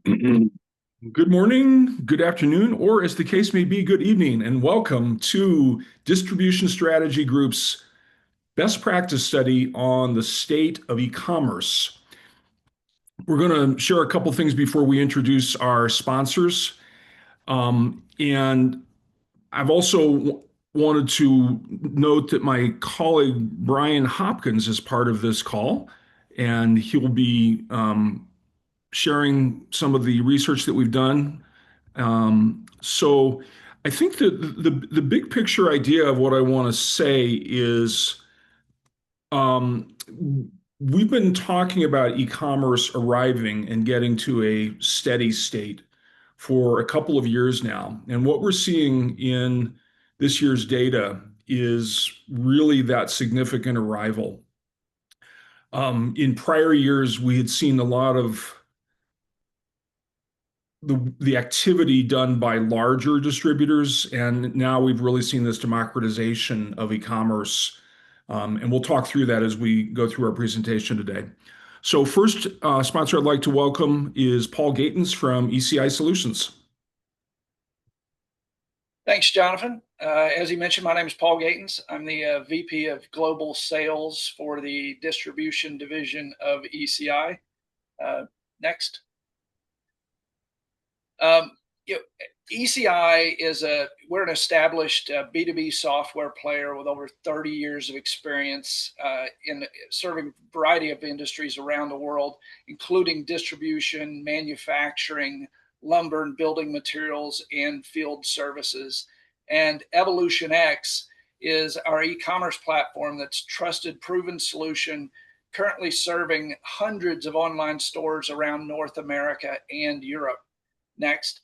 Good morning, good afternoon, or as the case may be, good evening, and welcome to Distribution Strategy Group's best practice study on the state of e-commerce. We're going to share a couple things before we introduce our sponsors. And I've also wanted to note that my colleague Brian Hopkins is part of this call, and he'll be sharing some of the research that we've done. So I think that the big picture idea of what I want to say is um, we've been talking about e-commerce arriving and getting to a steady state for a couple of years now. And what we're seeing in this year's data is really that significant arrival. In prior years, we had seen a lot of the activity done by larger distributors, and now we've really seen this democratization of e-commerce. And we'll talk through that as we go through our presentation today. So first sponsor I'd like to welcome is Paul Gatens from ECI Solutions. Thanks, Jonathan. As you mentioned, my name is Paul Gatens. I'm the VP of Global Sales for the Distribution Division of ECI. Next. You know, ECI we're an established B2B software player with over 30 years of experience in serving a variety of industries around the world, including distribution, manufacturing, lumber and building materials, and field services. And Evolution X is our e-commerce platform that's trusted, proven solution, currently serving hundreds of online stores around North America and Europe. Next.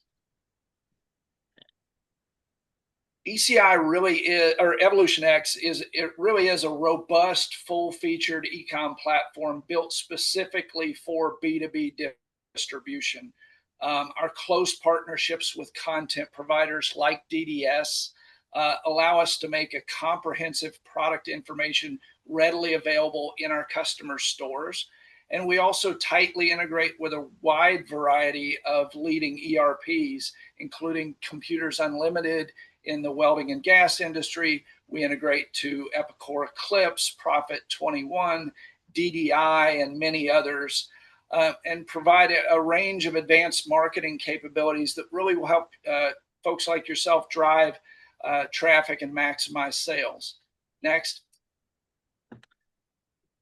ECI really is, or Evolution X really is a robust, full-featured e-com platform built specifically for B2B distribution. Our close partnerships with content providers like DDS allow us to make a comprehensive product information readily available in our customer stores. And we also tightly integrate with a wide variety of leading ERPs, including Computers Unlimited in the welding and gas industry. We integrate to Epicor Eclipse, Profit 21, DDI, and many others, and provide a range of advanced marketing capabilities that really will help folks like yourself drive traffic and maximize sales. Next.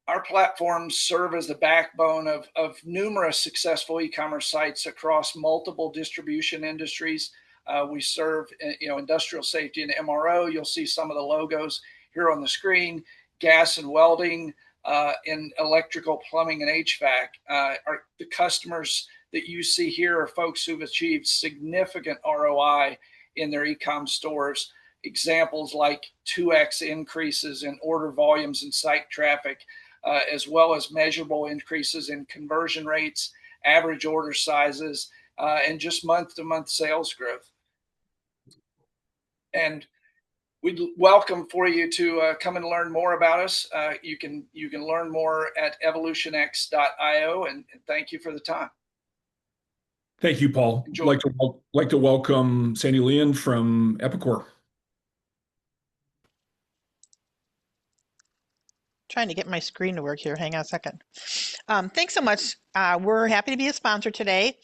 Our platforms serve as the backbone of numerous successful e-commerce sites across multiple distribution industries. We serve, industrial safety and MRO. You'll see some of the logos here on the screen. Gas and welding, and electrical, plumbing, and HVAC. The customers that you see here are folks who've achieved significant ROI in their e-com stores. Examples like 2x increases in order volumes and site traffic, as well as measurable increases in conversion rates, average order sizes, and just month-to-month sales growth. And we'd welcome for you to come and learn more about us. You can learn more at evolutionx.io, and thank you for the time. Thank you, Paul. Enjoy. Like to welcome Sandy Leon from Epicor. Trying to get my screen to work here. Hang on a second. Thanks so much. We're happy to be a sponsor today.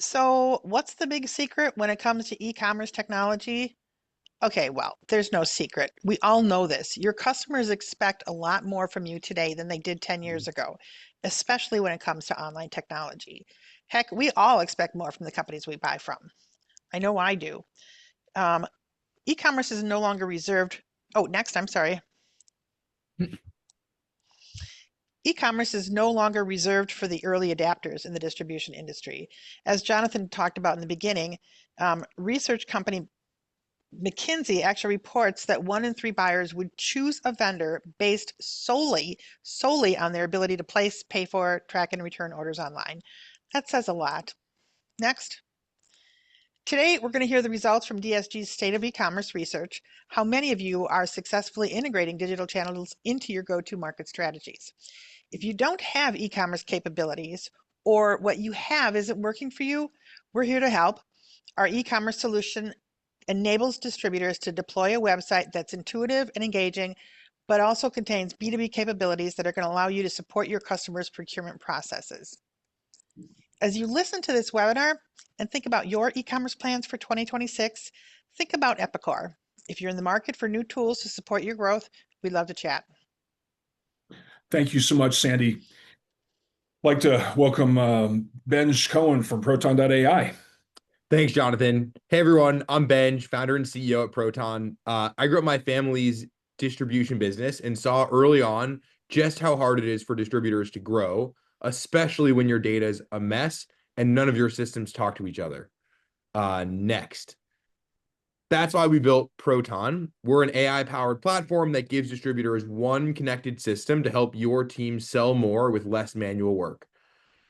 So what's the big secret when it comes to e-commerce technology? Okay, well, there's no secret. We all know this. Your customers expect a lot more from you today than they did 10 years ago, especially when it comes to online technology. Heck, we all expect more from the companies we buy from. I know I do. E-commerce is no longer reserved. Oh, next, I'm sorry. E-commerce is no longer reserved for the early adapters in the distribution industry. As Jonathan talked about in the beginning, research company McKinsey actually reports that 1 in 3 buyers would choose a vendor based solely on their ability to place, pay for, track, and return orders online. That says a lot. Next. Today, we're going to hear the results from DSG's State of E-commerce research, how many of you are successfully integrating digital channels into your go-to market strategies. If you don't have e-commerce capabilities, or what you have isn't working for you, we're here to help. Our e-commerce solution enables distributors to deploy a website that's intuitive and engaging, but also contains B2B capabilities that are going to allow you to support your customers' procurement processes. As you listen to this webinar and think about your e-commerce plans for 2026, think about Epicor. If you're in the market for new tools to support your growth, we'd love to chat. Thank you so much, Sandy. I'd like to welcome Benj Cohen from Proton.ai. Thanks, Jonathan. Hey, everyone. I'm Benj, founder and CEO at Proton. I grew up my family's distribution business and saw early on just how hard it is for distributors to grow, especially when your data is a mess and none of your systems talk to each other. Next. That's why we built Proton. We're an AI-powered platform that gives distributors one connected system to help your team sell more with less manual work.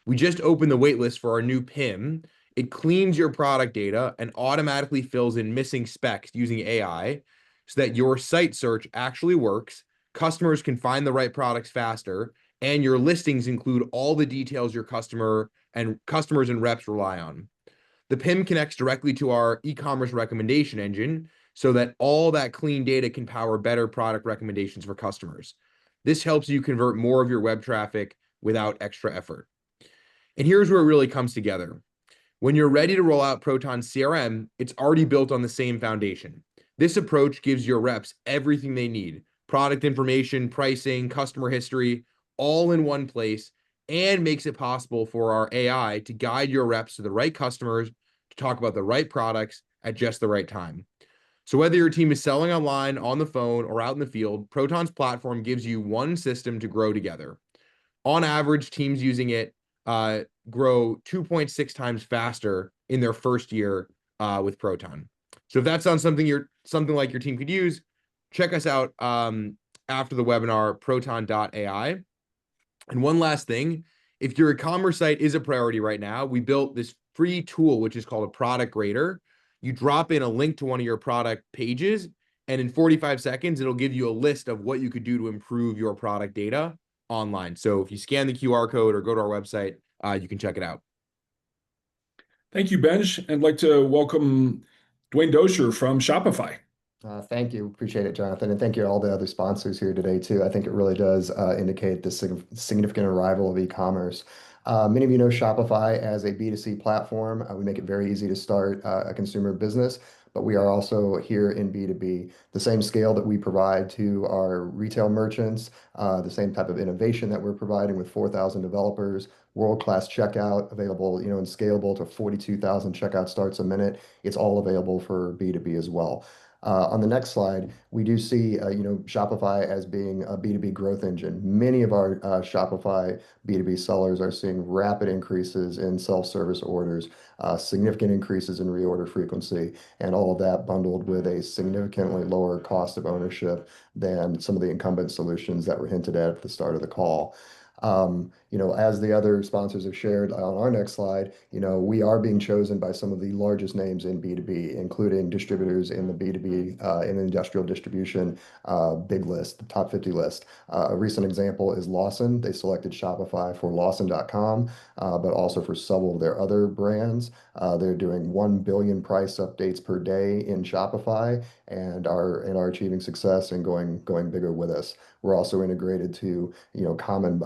We just opened the waitlist for our new PIM. It cleans your product data and automatically fills in missing specs using AI so that your site search actually works, customers can find the right products faster, and your listings include all the details your customers and reps rely on. The PIM connects directly to our e-commerce recommendation engine so that all that clean data can power better product recommendations for customers. This helps you convert more of your web traffic without extra effort. And here's where it really comes together. When you're ready to roll out Proton CRM, it's already built on the same foundation. This approach gives your reps everything they need: product information, pricing, customer history, all in one place, and makes it possible for our AI to guide your reps to the right customers to talk about the right products at just the right time. So whether your team is selling online, on the phone, or out in the field, Proton's platform gives you one system to grow together. On average, teams using it grow 2.6 times faster in their first year with Proton. So if that sounds something like your team could use, check us out after the webinar, proton.ai. And one last thing, if your e-commerce site is a priority right now, we built this free tool, which is called a product grader. You drop in a link to one of your product pages, and in 45 seconds, it'll give you a list of what you could do to improve your product data online. So if you scan the QR code or go to our website, you can check it out. Thank you, Benj. I'd like to welcome Dwayne Dosher from Shopify. Thank you. Appreciate it, Jonathan. And thank you to all the other sponsors here today, too. I think it really does indicate the significant arrival of e-commerce. Many of you know Shopify as a B2C platform. We make it very easy to start a consumer business, but we are also here in B2B. The same scale that we provide to our retail merchants, the same type of innovation that we're providing with 4,000 developers, world-class checkout available, and scalable to 42,000 checkout starts a minute. It's all available for B2B as well. On the next slide, we do see, Shopify as being a B2B growth engine. Many of our Shopify B2B sellers are seeing rapid increases in self-service orders, significant increases in reorder frequency, and all of that bundled with a significantly lower cost of ownership than some of the incumbent solutions that were hinted at the start of the call. As the other sponsors have shared on our next slide, we are being chosen by some of the largest names in B2B, including distributors in the B2B, in the industrial distribution big list, the top 50 list. A recent example is Lawson. They selected Shopify for Lawson.com, but also for several of their other brands. They're doing 1 billion price updates per day in Shopify and are achieving success and going bigger with us. We're also integrated to common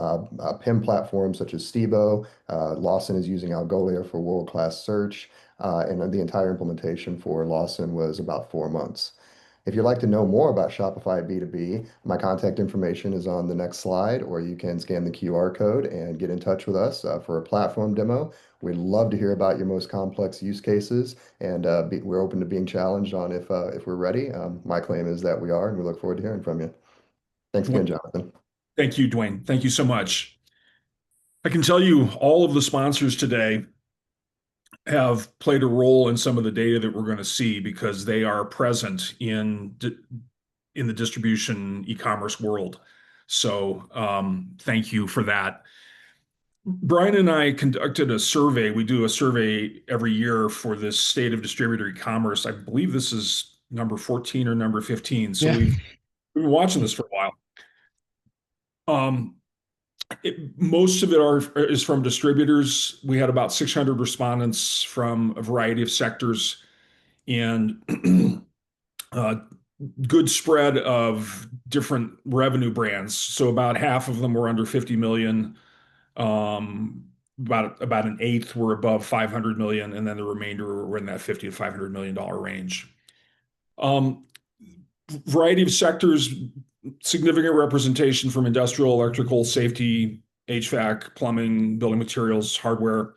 PIM platforms such as Stebo. Lawson is using Algolia for world-class search, and the entire implementation for Lawson was about 4 months. If you'd like to know more about Shopify B2B, my contact information is on the next slide, or you can scan the QR code and get in touch with us for a platform demo. We'd love to hear about your most complex use cases, and we're open to being challenged on if we're ready. My claim is that we are, and we look forward to hearing from you. Thanks again, Jonathan. Thank you, Dwayne. Thank you so much. I can tell you all of the sponsors today have played a role in some of the data that we're going to see because they are present in the distribution e-commerce world. So thank you for that. Brian and I conducted a survey. We do a survey every year for this state of distributor e-commerce. I believe this is number 14 or number 15. So we've been watching this for a while. Most of it is from distributors. We had about 600 respondents from a variety of sectors and uh, good spread of different revenue brands. So about half of them were under 50 million. Um, about an eighth were above 500 million, and then the remainder were in that 50 to $500 million range. Um, Variety of sectors, significant representation from industrial, electrical, safety, HVAC, plumbing, building materials, hardware,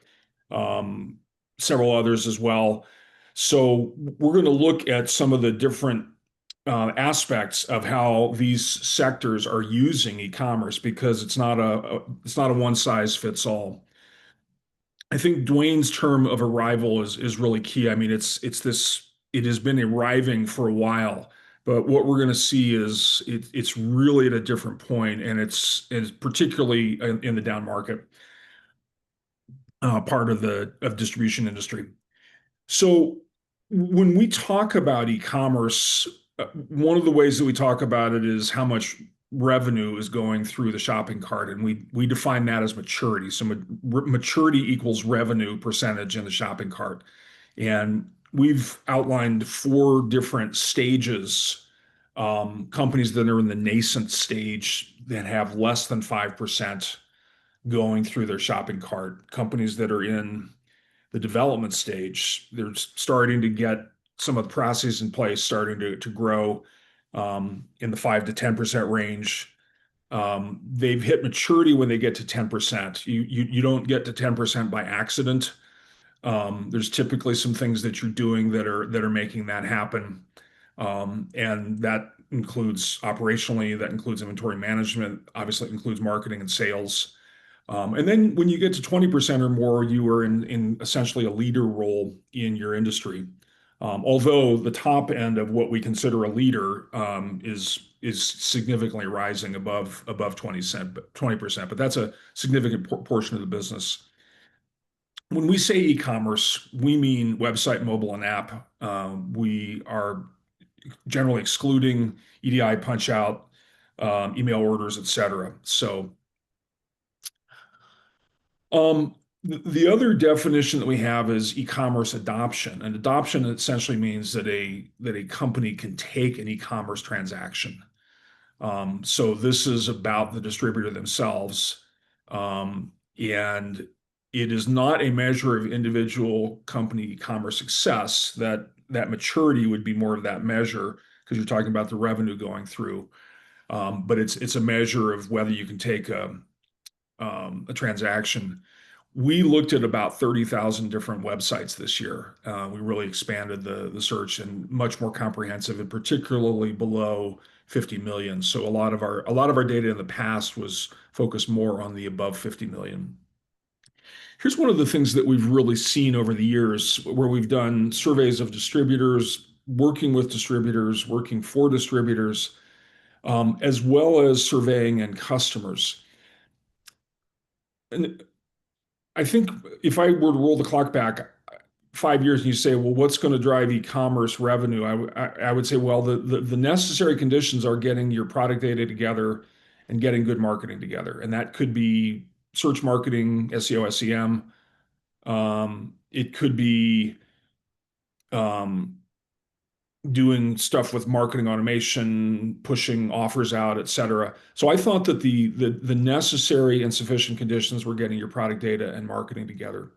um, several others as well. So we're going to look at some of the different aspects of how these sectors are using e-commerce because it's not a one size fits all. I think Dwayne's term of arrival is really key. I mean, it has been arriving for a while, but what we're going to see is it's really at a different point, and it's particularly in the down market part of the distribution industry. So when we talk about e-commerce, one of the ways that we talk about it is how much revenue is going through the shopping cart, and we define that as maturity. So maturity equals revenue percentage in the shopping cart, and we've outlined four different stages. Companies that are in the nascent stage that have less than 5% going through their shopping cart, companies that are in the development stage. They're starting to get some of the processes in place, starting to grow in the 5 to 10% range. They've hit maturity when they get to 10%. You don't get to 10% by accident. There's typically some things that you're doing that are making that happen. And that includes operationally, that includes inventory management, obviously it includes marketing and sales. And then when you get to 20% or more, you are in essentially a leader role in your industry. Although the top end of what we consider a leader is significantly rising above 20%, but that's a significant portion of the business. When we say e-commerce, we mean website, mobile, and app. We are generally excluding EDI, punch out, email orders, et cetera. So the other definition that we have is e-commerce adoption, and adoption essentially means that a company can take an e-commerce transaction. So this is about the distributor themselves, and it is not a measure of individual company e-commerce success. That maturity would be more of that measure because you're talking about the revenue going through. But it's a measure of whether you can take a transaction. We looked at about 30,000 different websites this year. We really expanded the search and much more comprehensive, and particularly below 50 million. So a lot of our data in the past was focused more on the above 50 million. Here's one of the things that we've really seen over the years where we've done surveys of distributors, working with distributors, working for distributors, as well as surveying end customers. And I think if I were to roll the clock back 5 years and you say, well, what's going to drive e-commerce revenue? I would say, well, the necessary conditions are getting your product data together and getting good marketing together. And that could be search marketing, SEO, SEM. It could be um, doing stuff with marketing automation, pushing offers out, et cetera. So I thought that the necessary and sufficient conditions were getting your product data and marketing together.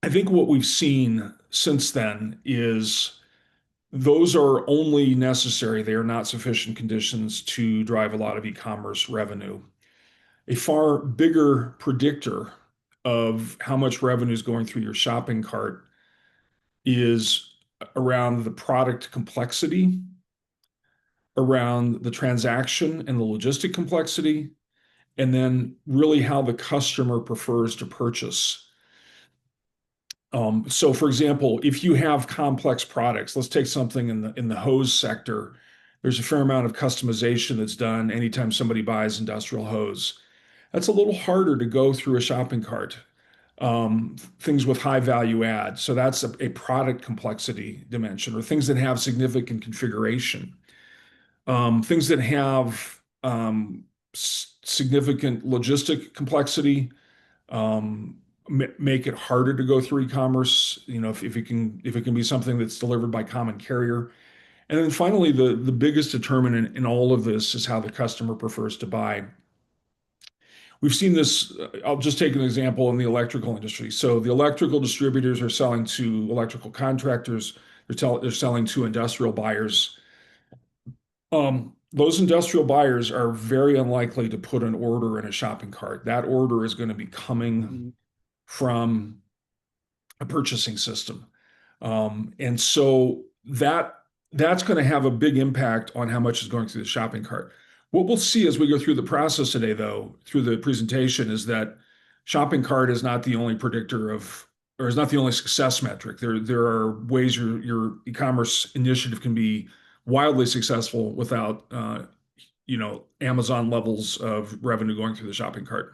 I think what we've seen since then is those are only necessary. They are not sufficient conditions to drive a lot of e-commerce revenue. A far bigger predictor of how much revenue is going through your shopping cart is around the product complexity, around the transaction and the logistic complexity, and then really how the customer prefers to purchase. So for example, if you have complex products, let's take something in the hose sector, there's a fair amount of customization that's done anytime somebody buys industrial hose. That's a little harder to go through a shopping cart. Things with high value add. So that's a product complexity dimension, or things that have significant configuration. Things that have significant logistic complexity, make it harder to go through e-commerce, if it can be something that's delivered by common carrier. And then finally, the biggest determinant in all of this is how the customer prefers to buy. We've seen this. I'll just take an example in the electrical industry. So the electrical distributors are selling to electrical contractors. They're selling to industrial buyers. Those industrial buyers are very unlikely to put an order in a shopping cart. That order is going to be coming from a purchasing system. And so that's going to have a big impact on how much is going through the shopping cart. What we'll see as we go through the process today, though, through the presentation, is that shopping cart is not the only predictor of, or is not the only success metric. There are ways your e-commerce initiative can be wildly successful without, Amazon levels of revenue going through the shopping cart.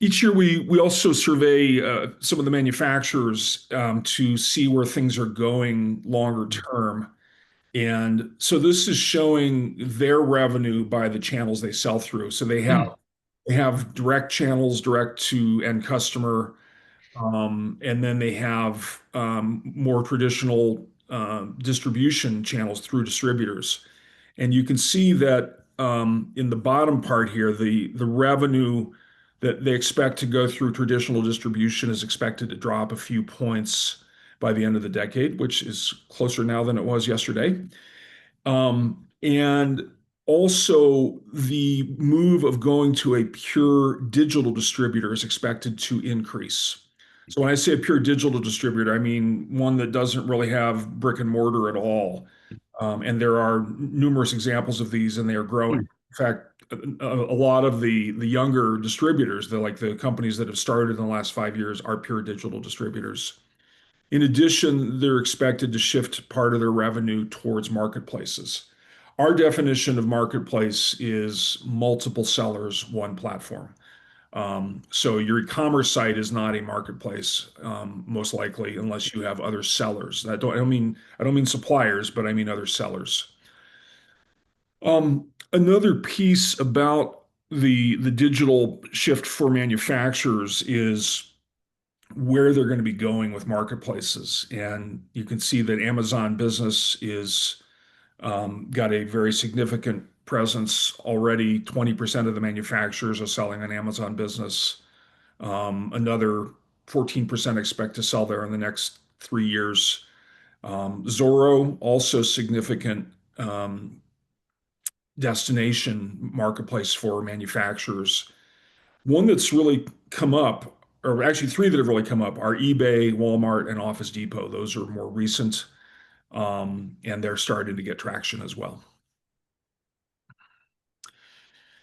Each year, we also survey some of the manufacturers to see where things are going longer term. And so this is showing their revenue by the channels they sell through. So they have direct channels, direct to end customer, and then they have more traditional distribution channels through distributors. And you can see that in the bottom part here, the revenue that they expect to go through traditional distribution is expected to drop a few points by the end of the decade, which is closer now than it was yesterday. And also, the move of going to a pure digital distributor is expected to increase. So when I say a pure digital distributor, I mean one that doesn't really have brick and mortar at all. And there are numerous examples of these, and they are growing. In fact, a lot of the younger distributors, like the companies that have started in the last 5 years, are pure digital distributors. In addition, they're expected to shift part of their revenue towards marketplaces. Our definition of marketplace is multiple sellers, one platform. So your e-commerce site is not a marketplace, most likely, unless you have other sellers. I don't mean suppliers, but I mean other sellers. Another piece about the digital shift for manufacturers is where they're going to be going with marketplaces. And you can see that Amazon Business is got a very significant presence already. 20% of the manufacturers are selling on Amazon Business. Another 14% expect to sell there in the next 3 years. Zorro, also significant destination marketplace for manufacturers. One that's really come up, or actually three that have really come up, are eBay, Walmart, and Office Depot. Those are more recent, and they're starting to get traction as well.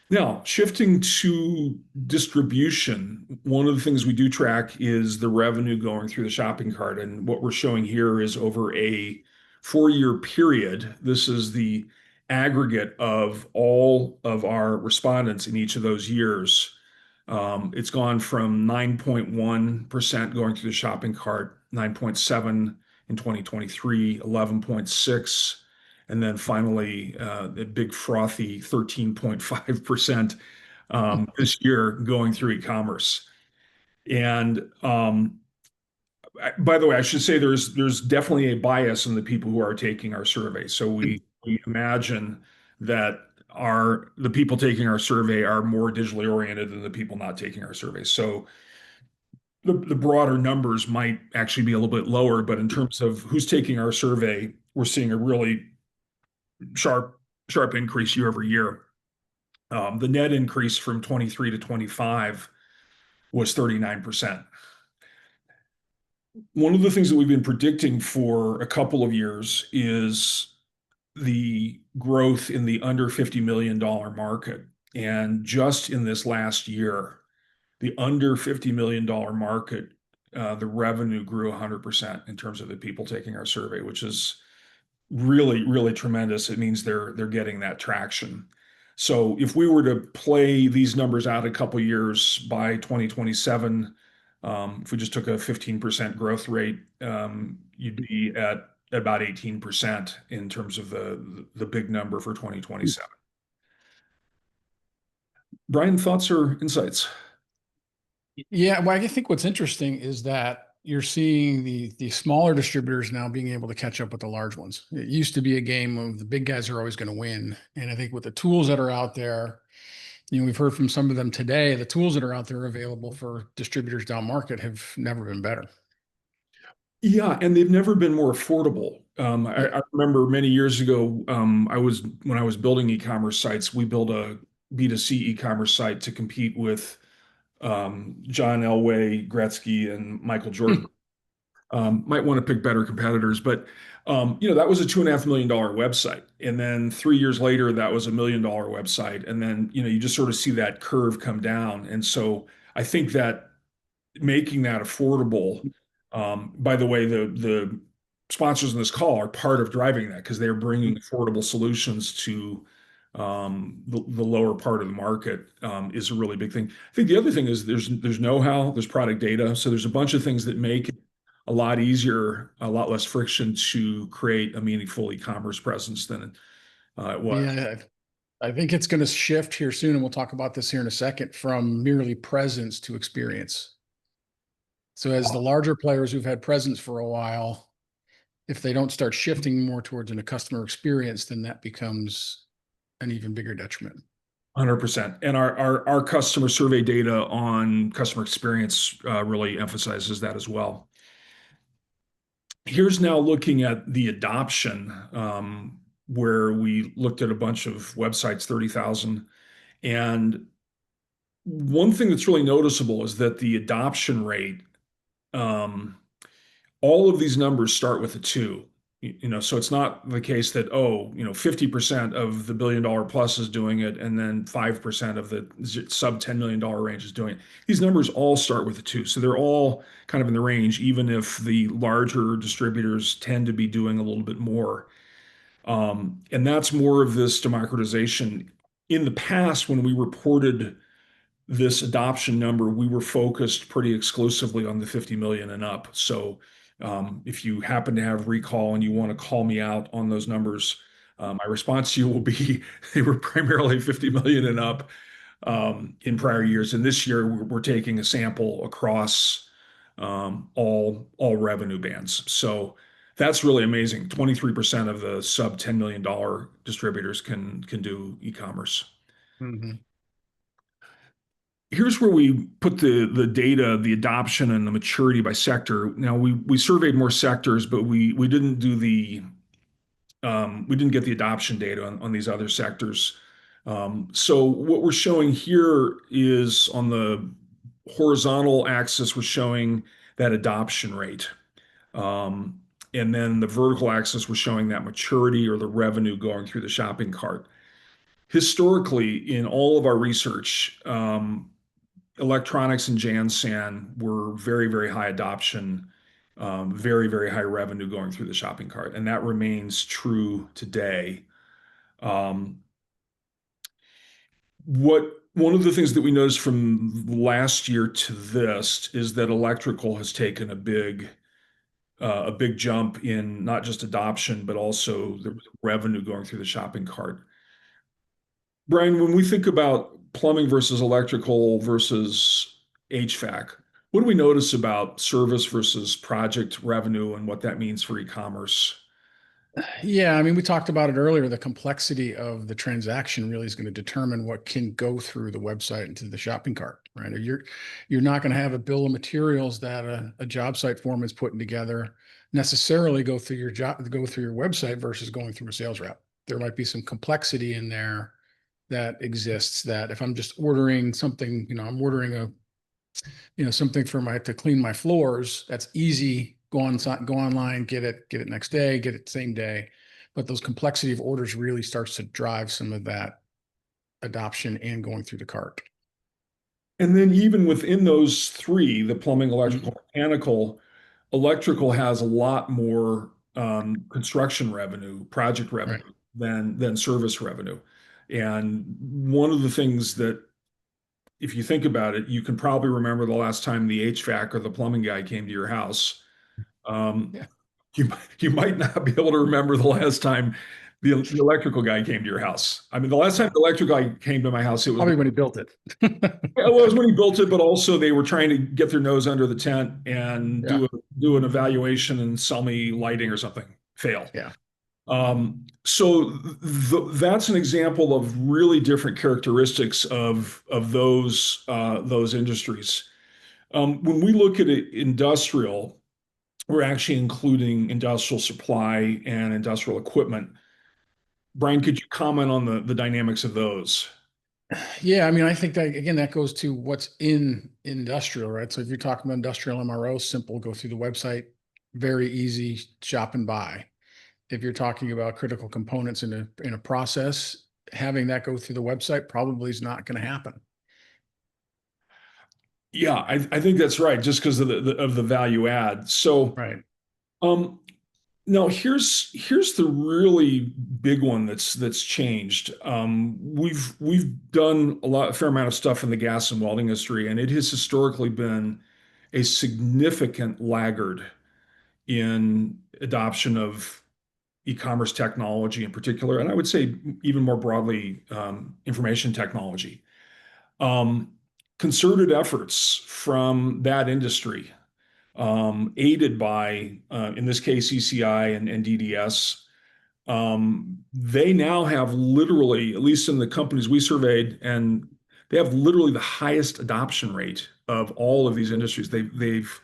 Now, shifting to distribution, one of the things we do track is the revenue going through the shopping cart. And what we're showing here is over a 4-year period. This is the aggregate of all of our respondents in each of those years. It's gone from 9.1% going through the shopping cart, 9.7 in 2023, 11.6, and then finally the big frothy 13.5% this year going through e-commerce. And by the way, I should say there's definitely a bias in the people who are taking our survey. So we imagine that the people taking our survey are more digitally oriented than the people not taking our survey. So the broader numbers might actually be a little bit lower, but in terms of who's taking our survey, we're seeing a really sharp increase year over year. The net increase from 23 to 25 was 39%. One of the things that we've been predicting for a couple of years is the growth in the under $50 million market. And just in this last year, the under $50 million market, the revenue grew 100% in terms of the people taking our survey, which is really, really tremendous. It means they're getting that traction. So if we were to play these numbers out a couple of years by 2027, if we just took a 15% growth rate, you'd be at at about 18% in terms of the big number for 2027. Brian, thoughts or insights? Yeah, well, I think what's interesting is that you're seeing the smaller distributors now being able to catch up with the large ones. It used to be a game of the big guys are always going to win. And I think with the tools that are out there, we've heard from some of them today, the tools that are out there available for distributors down market have never been better. Yeah, and they've never been more affordable. I remember many years ago, when I was building e-commerce sites, we built a B2C e-commerce site to compete with John Elway, Gretzky, and Michael Jordan. Might want to pick better competitors, but that was a $2.5 million website, and then 3 years later, that was $1 million website, and then you just sort of see that curve come down, and so I think that making that affordable. By the way, the sponsors in this call are part of driving that because they're bringing affordable solutions to the lower part of the market is a really big thing. I think the other thing is there's know-how, there's product data, so there's a bunch of things that make it a lot easier, a lot less friction to create a meaningful e-commerce presence than it was. Yeah, I think it's going to shift here soon, and we'll talk about this here in a second, from merely presence to experience. So as the larger players who've had presence for a while, if they don't start shifting more towards a customer experience, then that becomes an even bigger detriment. 100%. And our customer survey data on customer experience really emphasizes that as well. Here's now looking at the adoption, where we looked at a bunch of websites, 30,000. And one thing that's really noticeable is that the adoption rate, all of these numbers start with a two. So it's not the case that, 50% of the $1 billion plus is doing it, and then 5% of the sub $10 million range is doing it. These numbers all start with a two. So they're all kind of in the range, even if the larger distributors tend to be doing a little bit more. And that's more of this democratization. In the past, when we reported this adoption number, we were focused pretty exclusively on the 50 million and up. So if you happen to have recall and you want to call me out on those numbers, my response to you will be they were primarily 50 million and up in prior years. And this year we're taking a sample across all revenue bands. So that's really amazing. 23% of the sub $10 million distributors can do e-commerce. Mm-hmm. Here's where we put the data, the adoption and the maturity by sector. Now we surveyed more sectors, but we didn't do we didn't get the adoption data on these other sectors. So what we're showing here is on the horizontal axis, we're showing that adoption rate. And then the vertical axis, we're showing that maturity or the revenue going through the shopping cart. Historically, in all of our research, electronics and Jansan were very, very high adoption, very, very high revenue going through the shopping cart, and that remains true today. One of the things that we noticed from last year to this is that electrical has taken a big jump in not just adoption, but also the revenue going through the shopping cart. Brian, when we think about plumbing versus electrical versus HVAC, what do we notice about service versus project revenue and what that means for e-commerce? Yeah, I mean, we talked about it earlier. The complexity of the transaction really is going to determine what can go through the website into the shopping cart, right? Or you're not going to have a bill of materials that a job site foreman is putting together necessarily go through your website versus going through a sales rep. There might be some complexity in there that exists that if I'm just ordering something, I'm ordering something for to clean my floors, that's easy. Go online, get it next day, get it same day. But those complexity of orders really starts to drive some of that adoption and going through the cart. And then even within those three, the plumbing, electrical, mechanical, electrical has a lot more construction revenue, project revenue than service revenue. And one of the things that, if you think about it, you can probably remember the last time the HVAC or the plumbing guy came to your house. Yeah. you might not be able to remember the last time the electrical guy came to your house. I mean, the last time the electrical guy came to my house, it was Probably when he built it. well, it was when he built it, but also they were trying to get their nose under the tent and Yeah, do an evaluation and sell me lighting or something. Fail. yeah, So that's an example of really different characteristics of those industries. When we look at it, industrial, we're actually including industrial supply and industrial equipment. Brian, could you comment on the dynamics of those? yeah. I mean, I think that again, that goes to what's in industrial, right? So if you're talking about industrial MRO, simple, go through the website, very easy, shop and buy. If you're talking about critical components in a process, having that go through the website probably is not going to happen. Yeah, I think that's right, just because of the value add. So Right. um, now here's the really big one that's changed. We've done a fair amount of stuff in the gas and welding industry, and it has historically been a significant laggard in adoption of e-commerce technology in particular, and I would say even more broadly, information technology. Um, Concerted efforts from that industry, aided by, in this case, ECI and DDS, they now have literally, at least in the companies we surveyed, and they have literally the highest adoption rate of all of these industries. They've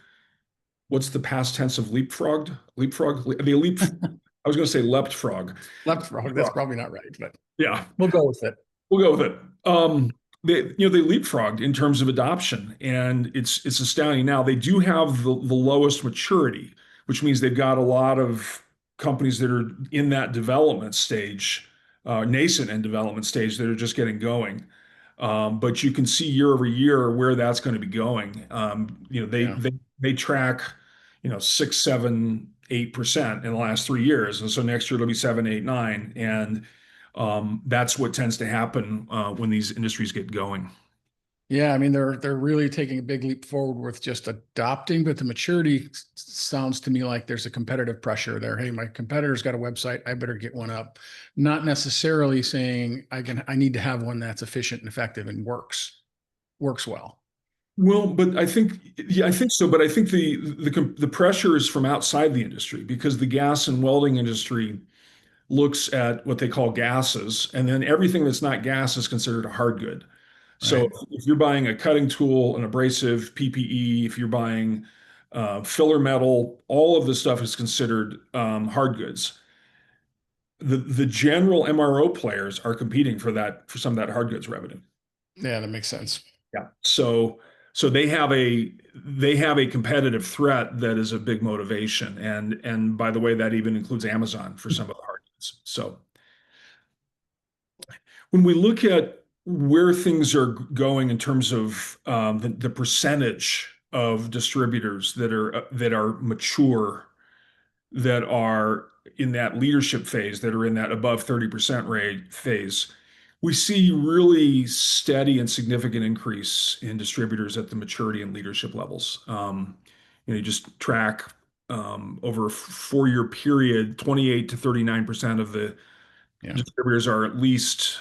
what's the past tense of leapfrogged? Leapfrog? They leap. I was going to say leapt frog. Leapfrog, that's probably not right, but Yeah, we'll go with it. we'll go with it. They leapfrogged in terms of adoption, and it's astounding. Now they do have the lowest maturity, which means they've got a lot of companies that are in that development stage, nascent in development stage, that are just getting going. But you can see year over year where that's going to be going. Yeah. They track, 6, 7, 8% in the last 3 years, and so next year it'll be 7, 8, 9, and that's what tends to happen when these industries get going. Yeah, I mean they're really taking a big leap forward with just adopting, but the maturity sounds to me like there's a competitive pressure there. Hey, my competitor's got a website, I better get one up. Not necessarily saying I need to have one that's efficient and effective and works well. Well, but I think, yeah, I think so. But I think the pressure is from outside the industry, because the gas and welding industry looks at what they call gases, and then everything that's not gas is considered a hard good. So Right. if you're buying a cutting tool, an abrasive, PPE, if you're buying filler metal, all of this stuff is considered hard goods. The general MRO players are competing for some of that hard goods revenue. Yeah, that makes sense. Yeah. So they have a competitive threat that is a big motivation. And by the way, that even includes Amazon for some of the hard goods. So when we look at where things are going in terms of the percentage of distributors that are mature, that are in that leadership phase, that are in that above 30% rate phase, we see really steady and significant increase in distributors at the maturity and leadership levels. You just track over a 4-year period, 28 to 39% of the Yeah. distributors are at least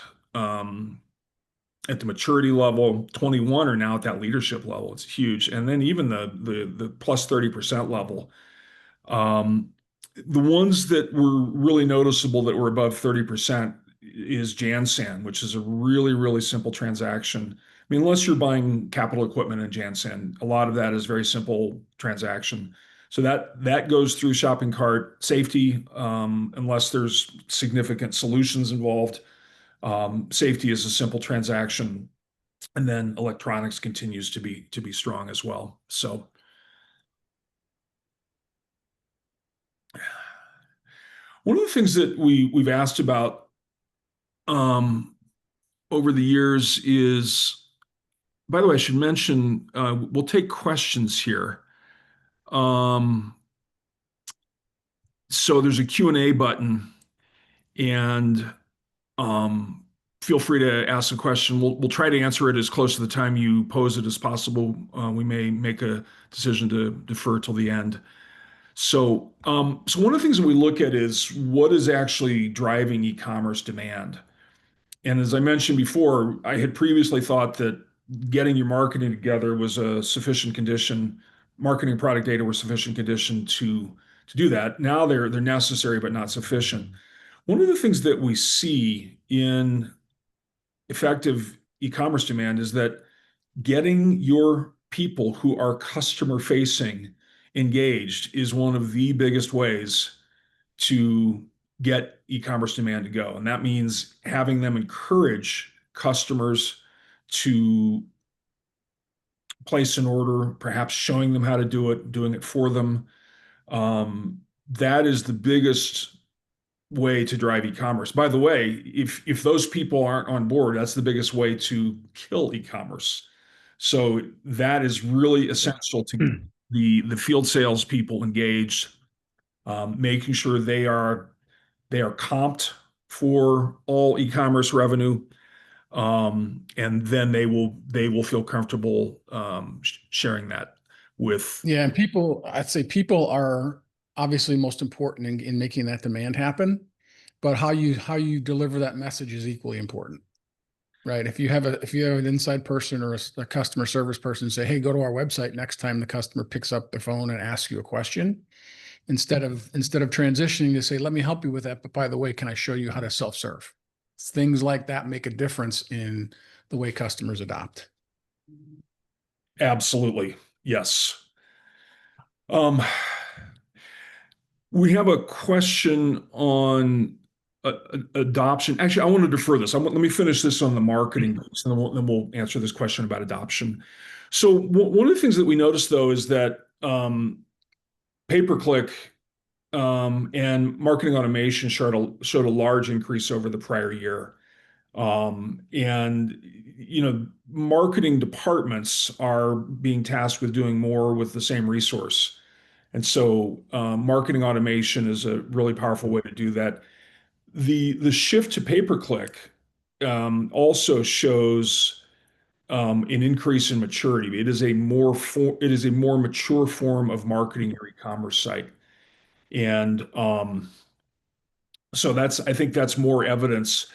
at the maturity level. 21 are now at that leadership level. It's huge. And then even the plus 30% level. The ones that were really noticeable that were above 30% is Jansan, which is a really, really simple transaction. I mean, unless you're buying capital equipment in Jansan, a lot of that is very simple transaction. So that goes through shopping cart safety, unless there's significant solutions involved. Safety is a simple transaction, and then electronics continues to be strong as well. So one of the things that we've asked about um, over the years is, by the way, I should mention, we'll take questions here. So there's a Q&A button, and um, feel free to ask a question. We'll try to answer it as close to the time you pose it as possible. We may make a decision to defer till the end. So one of the things that we look at is what is actually driving e-commerce demand. And as I mentioned before, I had previously thought that getting your marketing together was a sufficient condition, marketing product data was sufficient condition to do that. Now they're necessary but not sufficient. One of the things that we see in effective e-commerce demand is that getting your people who are customer facing engaged is one of the biggest ways to get e-commerce demand to go. And that means having them encourage customers to place an order, perhaps showing them how to do it, doing it for them. That is the biggest way to drive e-commerce. By the way, if those people aren't on board, that's the biggest way to kill e-commerce. So that is really essential to get the field sales people engaged, making sure they are comped for all e-commerce revenue, and then they will feel comfortable sharing that with. Yeah, and I'd say people are obviously most important in making that demand happen, but how you deliver that message is equally important, right? If you have an inside person or a customer service person say, "Hey, go to our website," next time the customer picks up the phone and asks you a question, instead of transitioning to say, "Let me help you with that, but by the way, can I show you how to self-serve?" Things like that make a difference in the way customers adopt. Absolutely, yes. Um, we have a question on adoption. Actually, I want to defer this. Let me finish this on the marketing piece, and then we'll answer this question about adoption. So one of the things that we noticed, though, is that pay-per-click and marketing automation showed a large increase over the prior year. And marketing departments are being tasked with doing more with the same resource. And so marketing automation is a really powerful way to do that. The shift to pay-per-click also shows an increase in maturity. It is a more mature form of marketing your e-commerce site. And so I think that's more evidence.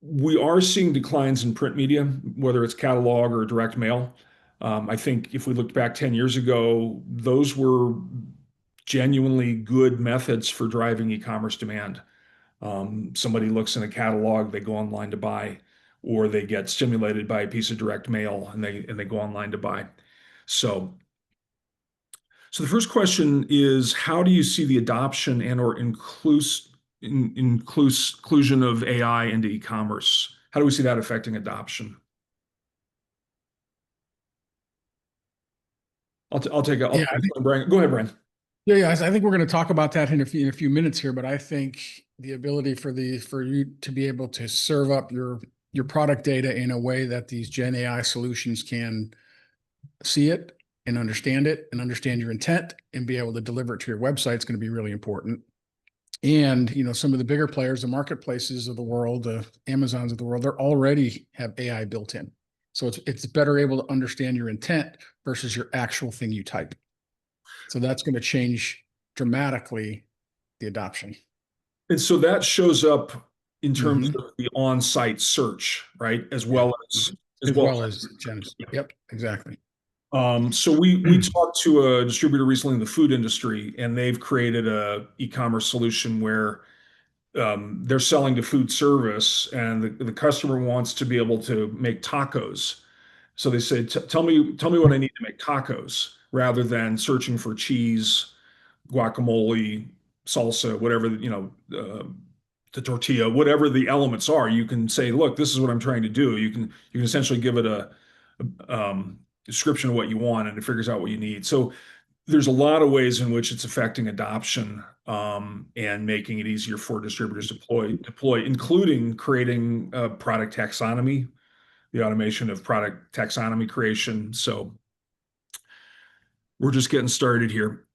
We are seeing declines in print media, whether it's catalog or direct mail. I think if we looked back 10 years ago, those were genuinely good methods for driving e-commerce demand. Somebody looks in a catalog, they go online to buy, or they get stimulated by a piece of direct mail and they go online to buy. So the first question is, how do you see the adoption and/or inclusion of AI into e-commerce? How do we see that affecting adoption? I'll take it. Yeah, Brian, go ahead, Brian. yeah. I think we're going to talk about that in a few minutes here, but I think the ability for you to be able to serve up your product data in a way that these Gen AI solutions can see it and understand your intent and be able to deliver it to your website is going to be really important. And some of the bigger players, the marketplaces of the world, the Amazons of the world, they already have AI built in. So it's better able to understand your intent versus your actual thing you type. So that's going to change dramatically the adoption. And so that shows up in terms Mhm. of the on-site search, right? As Yeah. well as As well as Gems. Yep, exactly. So we talked to a distributor recently in the food industry, and they've created a e-commerce solution where they're selling to food service, and the customer wants to be able to make tacos. So they say, tell me what I need to make tacos, rather than searching for cheese, guacamole, salsa, whatever, the tortilla, whatever the elements are. You can say, look, this is what I'm trying to do. You can essentially give it a description of what you want, and it figures out what you need. So there's a lot of ways in which it's affecting adoption, and making it easier for distributors to deploy, including creating product taxonomy, the automation of product taxonomy creation. So we're just getting started here.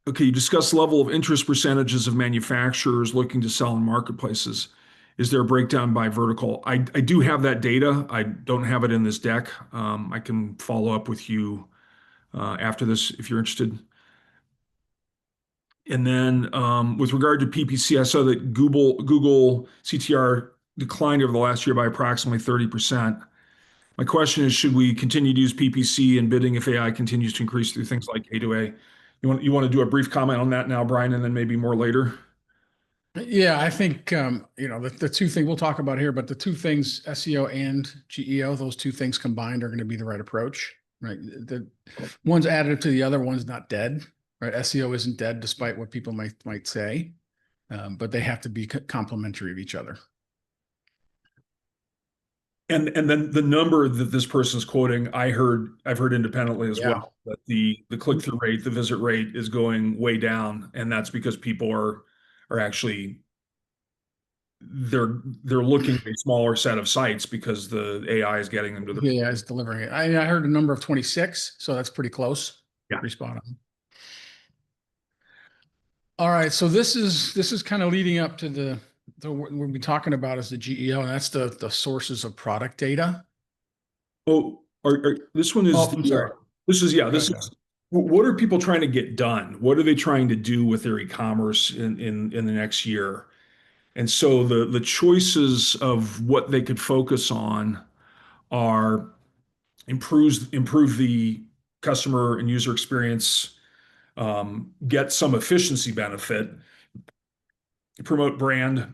Okay, you discussed level of interest percentages of manufacturers looking to sell in marketplaces. Is there a breakdown by vertical? I do have that data. I don't have it in this deck. I can follow up with you after this if you're interested. And then with regard to PPC, I saw that Google CTR declined over the last year by approximately 30%. My question is, should we continue to use PPC in bidding if AI continues to increase through things like A2A? You want to do a brief comment on that now, Brian, and then maybe more later? Yeah, I think the two things we'll talk about here, but the two things, SEO and GEO, those two things combined are going to be the right approach, right? The one's additive to the other, one's not dead, right? SEO isn't dead, despite what people might say, but they have to be complementary of each other. And then the number that this person's quoting, I've heard independently as Yeah. well, that the click-through rate, the visit rate is going way down, and that's because people are actually they're looking at a smaller set of sites because the AI is getting them to the Yeah, it's delivering it. I heard a number of 26, so that's pretty close. Yeah. Pretty spot on. All right, so this is kind of leading up to the what we'll be talking about is the GEO, and that's the sources of product data. Oh, this one is Oh, I'm sorry. this is yeah, Go this ahead, is what are people trying to get done? What are they trying to do with their e-commerce in the next year? And so the choices of what they could focus on are improve the customer and user experience, get some efficiency benefit, promote brand,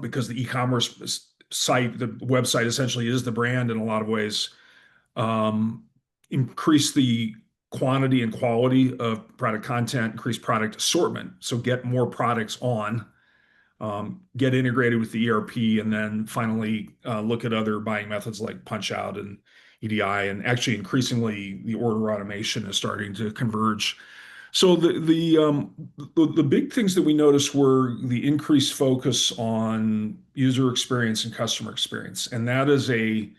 because the e-commerce site, the website essentially is the brand in a lot of ways. Um, increase the quantity and quality of product content, increase product assortment. So get more products on, get integrated with the ERP, and then finally look at other buying methods like punch out and EDI. And actually, increasingly, the order automation is starting to converge. So the big things that we noticed were the increased focus on user experience and customer experience, and that is a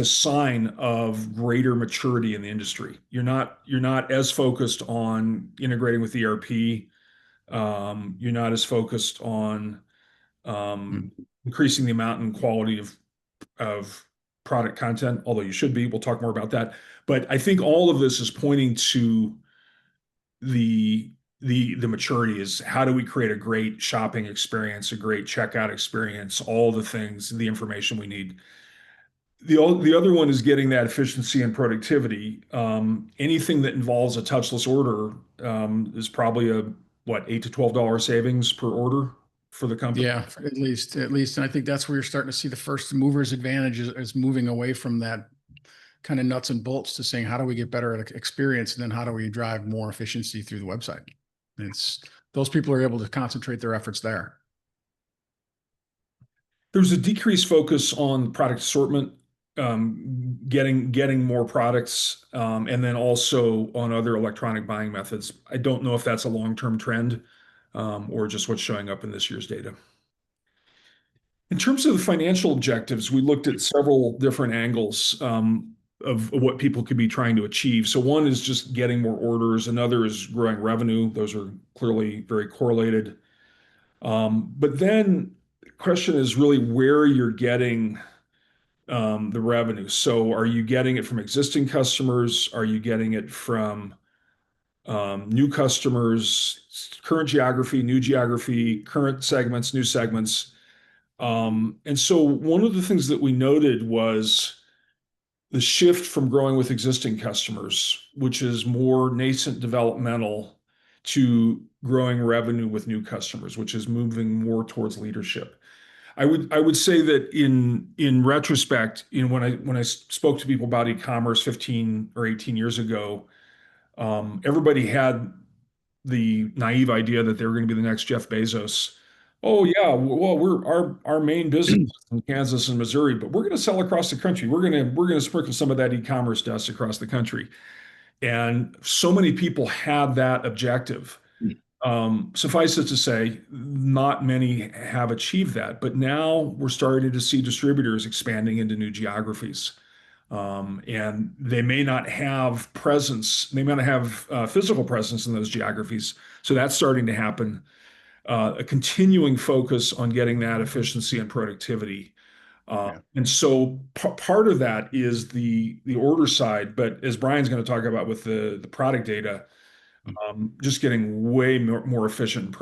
sign of greater maturity in the industry. You're not as focused on integrating with ERP. You're not as focused on Hmm. increasing the amount and quality of product content, although you should be. We'll talk more about that. But I think all of this is pointing to the the maturity is how do we create a great shopping experience, a great checkout experience, all the things, the information we need. The other one is getting that efficiency and productivity. Anything that involves a touchless order is probably a what $8 to $12 savings per order for the company. Yeah, at least, and I think that's where you're starting to see the first movers advantage is moving away from that kind of nuts and bolts to saying how do we get better at experience, and then how do we drive more efficiency through the website. It's those people are able to concentrate their efforts there. There's a decreased focus on product assortment, getting more products, and then also on other electronic buying methods. I don't know if that's a long-term trend, or just what's showing up in this year's data. In terms of the financial objectives, we looked at several different angles, of what people could be trying to achieve. So one is just getting more orders. Another is growing revenue. Those are clearly very correlated. But then the question is really where you're getting the revenue. So are you getting it from existing customers? Are you getting it from new customers, current geography, new geography, current segments, new segments? And so one of the things that we noted was the shift from growing with existing customers, which is more nascent developmental, to growing revenue with new customers, which is moving more towards leadership. I would say that in retrospect, when I spoke to people about e-commerce 15 or 18 years ago, everybody had the naive idea that they were going to be the next Jeff Bezos. Oh yeah, well our main business is in Kansas and Missouri, but we're going to sell across the country. We're going to sprinkle some of that e-commerce dust across the country. And so many people have that objective. Suffice it to say, not many have achieved that, but now we're starting to see distributors expanding into new geographies. And they may not have presence, they may not have physical presence in those geographies. So that's starting to happen. A continuing focus on getting that efficiency and productivity. Yeah. And so part of that is the order side, but as Brian's going to talk about with the product data, Just getting way more efficient and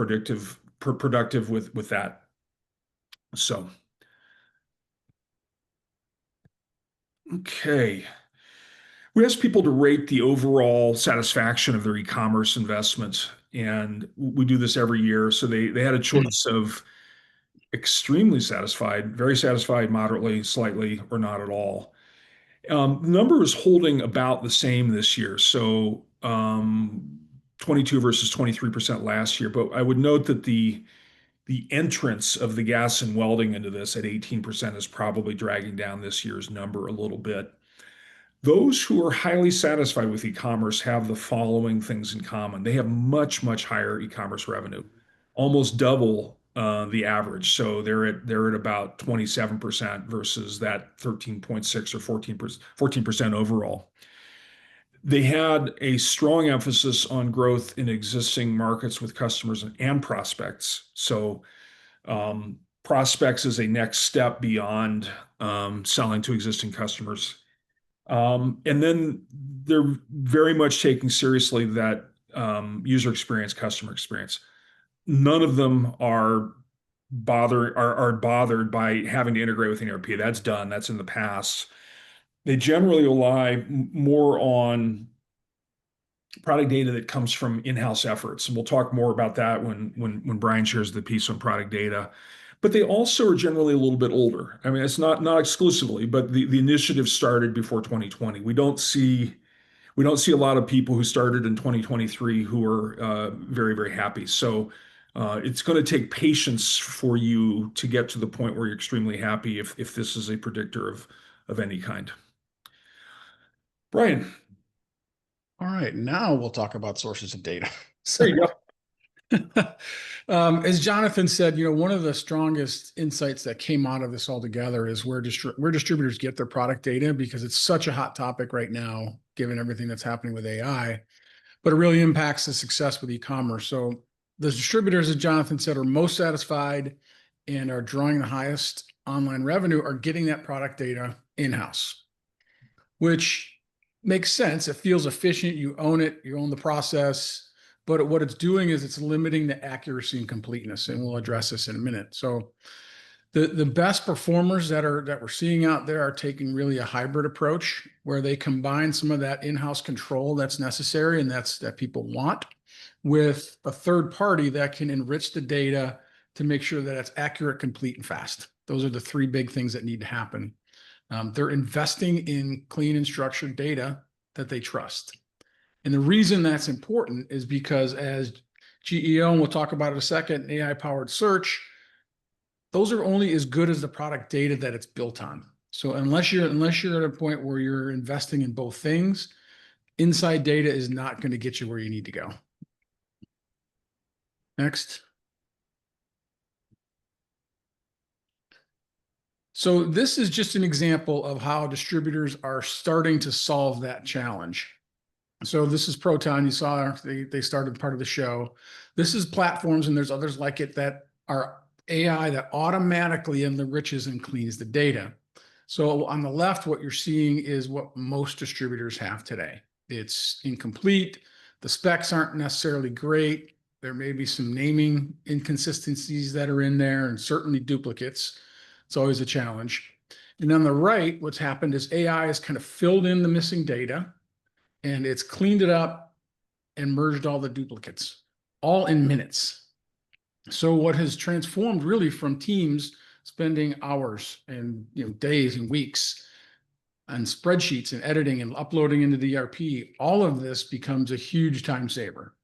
productive with that. So, okay. We asked people to rate the overall satisfaction of their e-commerce investment, and we do this every year. So they had a choice of extremely satisfied, very satisfied, moderately, slightly, or not at all. The number is holding about the same this year. So 22 versus 23% last year. But I would note that the entrance of the gas and welding into this at 18% is probably dragging down this year's number a little bit. Those who are highly satisfied with e-commerce have the following things in common. They have much higher e-commerce revenue, almost double the average. So they're at about 27% versus that 13.6 or 14% overall. They had a strong emphasis on growth in existing markets with customers and prospects. So prospects is a next step beyond selling to existing customers. And then they're very much taking seriously that user experience, customer experience. None of them are bothered by having to integrate with an ERP. That's done. That's in the past. They generally rely more on product data that comes from in-house efforts, and we'll talk more about that when Brian shares the piece on product data. But they also are generally a little bit older. I mean, it's not exclusively, but the initiative started before 2020. We don't see a lot of people who started in 2023 who are very happy. So it's going to take patience for you to get to the point where you're extremely happy if this is a predictor of any kind. Brian. All right, now we'll talk about sources of data. There you go. As Jonathan said, one of the strongest insights that came out of this altogether is where distributors get their product data, because it's such a hot topic right now, given everything that's happening with AI, but it really impacts the success with e-commerce. So the distributors, as Jonathan said, are most satisfied and are drawing the highest online revenue are getting that product data in-house, which makes sense. It feels efficient. You own it. You own the process. But what it's doing is it's limiting the accuracy and completeness, and we'll address this in a minute. So the best performers that we're seeing out there are taking really a hybrid approach where they combine some of that in-house control that's necessary and that people want with a third party that can enrich the data to make sure that it's accurate, complete, and fast. Those are the three big things that need to happen. They're investing in clean and structured data that they trust. And the reason that's important is because as GEO, and we'll talk about it in a second, AI-powered search, those are only as good as the product data that it's built on. So unless you're at a point where you're investing in both things, inside data is not going to get you where you need to go. Next. So this is just an example of how distributors are starting to solve that challenge. So this is Proton. You saw they started part of the show. This is platforms, and there's others like it that are AI that automatically enriches and cleans the data. So on the left, what you're seeing is what most distributors have today. It's incomplete. The specs aren't necessarily great. There may be some naming inconsistencies that are in there, and certainly duplicates. It's always a challenge. And on the right, what's happened is AI has kind of filled in the missing data, and it's cleaned it up and merged all the duplicates, all in minutes. So what has transformed really from teams spending hours and days and weeks on spreadsheets and editing and uploading into the ERP, all of this becomes a huge time saver.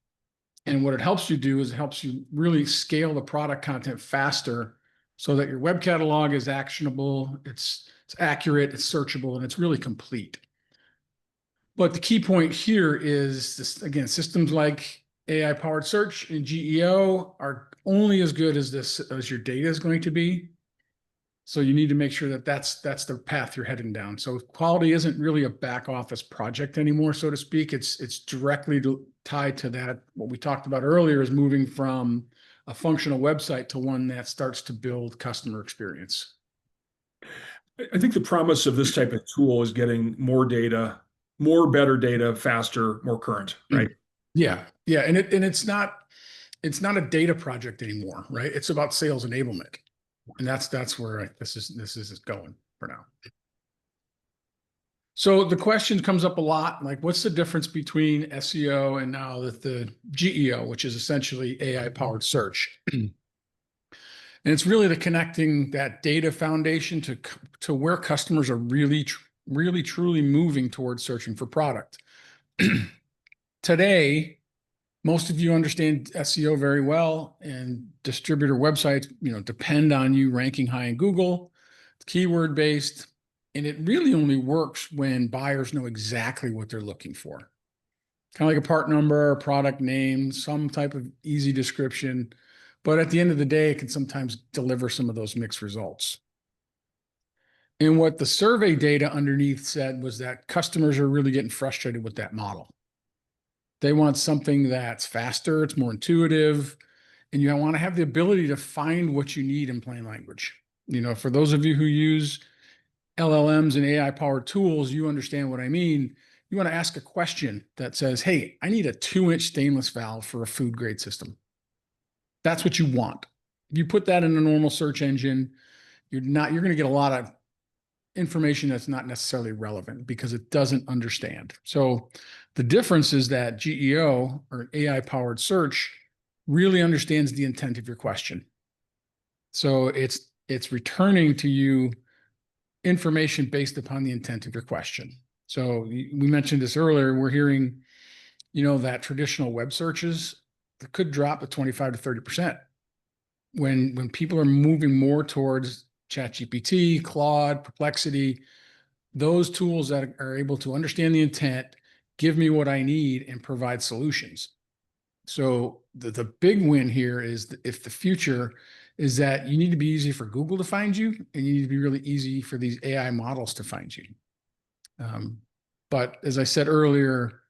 And what it helps you do is it helps you really scale the product content faster so that your web catalog is actionable, it's accurate, it's searchable, and it's really complete. But the key point here is this, again, systems like AI-powered search and GEO are only as good as your data is going to be. So you need to make sure that that's the path you're heading down. So quality isn't really a back office project anymore, so to speak. It's directly tied to that. What we talked about earlier is moving from a functional website to one that starts to build customer experience. I think the promise of this type of tool is getting more data, more better data, faster, more current, right? Yeah. Yeah. And it's not a data project anymore, right? It's about sales enablement. And that's where this is going for now. So the question comes up a lot, like what's the difference between SEO and now the GEO, which is essentially AI powered search? And it's really the connecting that data foundation to where customers are really truly moving towards searching for product. Today, most of you understand SEO very well, and distributor websites, depend on you ranking high in Google. It's keyword based, and it really only works when buyers know exactly what they're looking for. Kind of like a part number, a product name, some type of easy description. But at the end of the day, it can sometimes deliver some of those mixed results. And what the survey data underneath said was that customers are really getting frustrated with that model. They want something that's faster, it's more intuitive, and you want to have the ability to find what you need in plain language. For those of you who use LLMs and AI powered tools, you understand what I mean. You want to ask a question that says, hey, I need a 2-inch stainless valve for a food grade system. That's what you want. If you put that in a normal search engine, you're going to get a lot of information that's not necessarily relevant because it doesn't understand. So the difference is that GEO, or AI powered search, really understands the intent of your question. So it's returning to you information based upon the intent of your question. So we mentioned this earlier. We're hearing, that traditional web searches could drop to 25 to 30% when people are moving more towards ChatGPT, Claude, Perplexity, those tools that are able to understand the intent, give me what I need, and provide solutions. So the big win here is if the future is that you need to be easy for Google to find you, and you need to be really easy for these AI models to find you. But as I said earlier,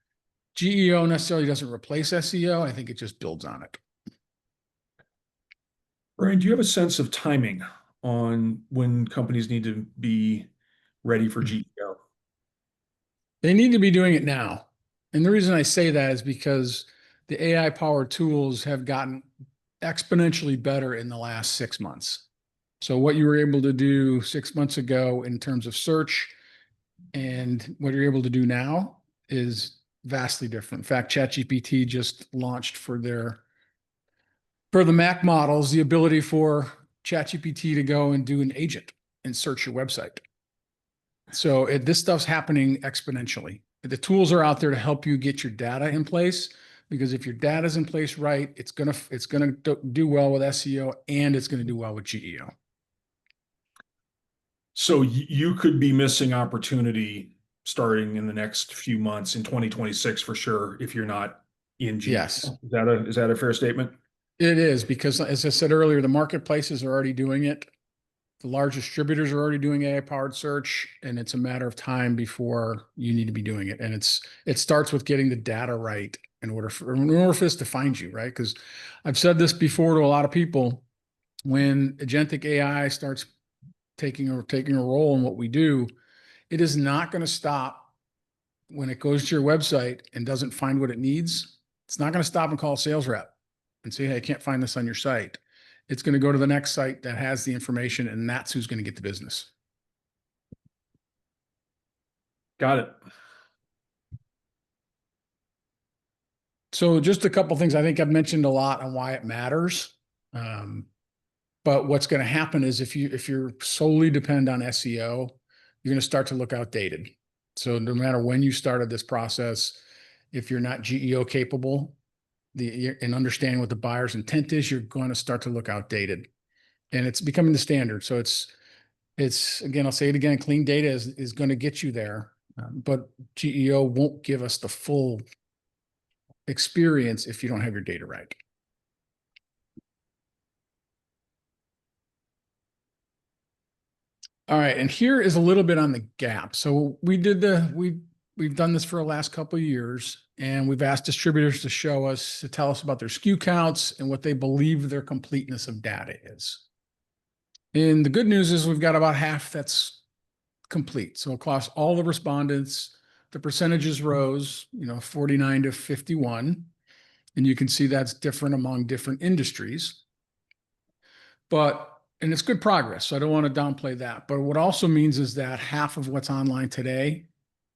GEO necessarily doesn't replace SEO. I think it just builds on it. Brian, do you have a sense of timing on when companies need to be ready for GEO? They need to be doing it now. And the reason I say that is because the AI powered tools have gotten exponentially better in the last 6 months. So what you were able to do 6 months ago in terms of search and what you're able to do now is vastly different. In fact, ChatGPT just launched for the Mac models the ability for ChatGPT to go and do an agent and search your website. So this stuff's happening exponentially. The tools are out there to help you get your data in place, because if your data's in place right, it's gonna do well with SEO, and it's gonna do well with GEO. So you could be missing opportunity starting in the next few months in 2026 for sure if you're not in GEO. Yes. Is that a fair statement? It is, because as I said earlier, the marketplaces are already doing it. The large distributors are already doing AI powered search, and it's a matter of time before you need to be doing it. And it starts with getting the data right in order for this to find you, right? Because I've said this before to a lot of people, when agentic AI starts taking a role in what we do, it is not going to stop when it goes to your website and doesn't find what it needs. It's not going to stop and call a sales rep and say, hey, I can't find this on your site. It's going to go to the next site that has the information, and that's who's going to get the business. Got it. So just a couple of things. I think I've mentioned a lot on why it matters. But what's going to happen is if you're solely depend on SEO, you're going to start to look outdated. So no matter when you started this process, if you're not GEO capable, and understanding what the buyer's intent is, you're going to start to look outdated, and it's becoming the standard. So it's again, I'll say it again, clean data is going to get you there, but GEO won't give us the full experience if you don't have your data right. All right, and here is a little bit on the gap. So we've done this for the last couple of years, and we've asked distributors to tell us about their SKU counts and what they believe their completeness of data is. And the good news is we've got about half that's complete. So across all the respondents, the percentages rose, 49 to 51. And you can see that's different among different industries. And it's good progress. So I don't want to downplay that. But what also means is that half of what's online today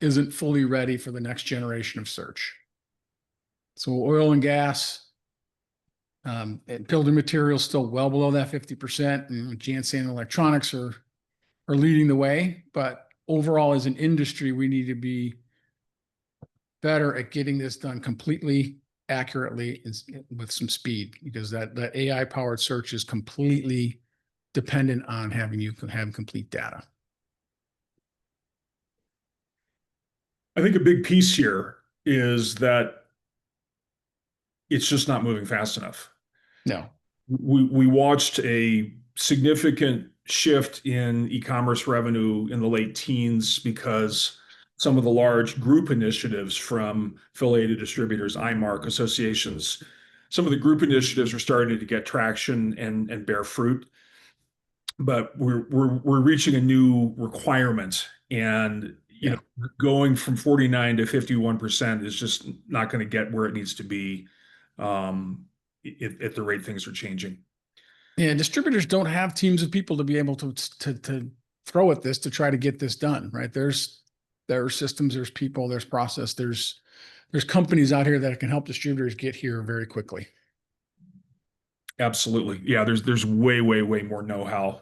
isn't fully ready for the next generation of search. So oil and gas, and building materials still well below that 50%. And Janssen Electronics are leading the way. But overall, as an industry, we need to be better at getting this done completely accurately with some speed, because that AI powered search is completely dependent on having you have complete data. I think a big piece here is that it's just not moving fast enough. No. We watched a significant shift in e-commerce revenue in the late teens because some of the large group initiatives from affiliated distributors, IMARC associations, some of the group initiatives are starting to get traction and bear fruit. But we're reaching a new requirement, and going from 49 to 51% is just not going to get where it needs to be at the rate things are changing. Yeah, distributors don't have teams of people to be able to throw at this to try to get this done, right? There are systems, there's people, there's process, there's companies out here that can help distributors get here very quickly. Absolutely. Yeah, there's way more know-how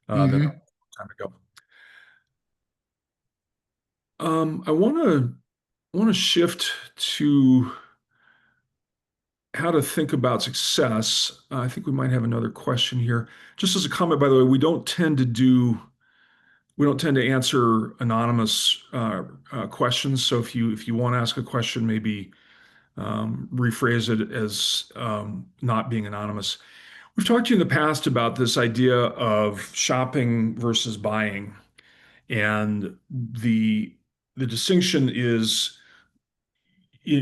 than a long time ago. I want to shift to how to think about success. I think we might have another question here. Just as a comment, by the way, we don't tend to answer anonymous questions. So if you want to ask a question, maybe rephrase it as not being anonymous. We've talked to you in the past about this idea of shopping versus buying, and the distinction is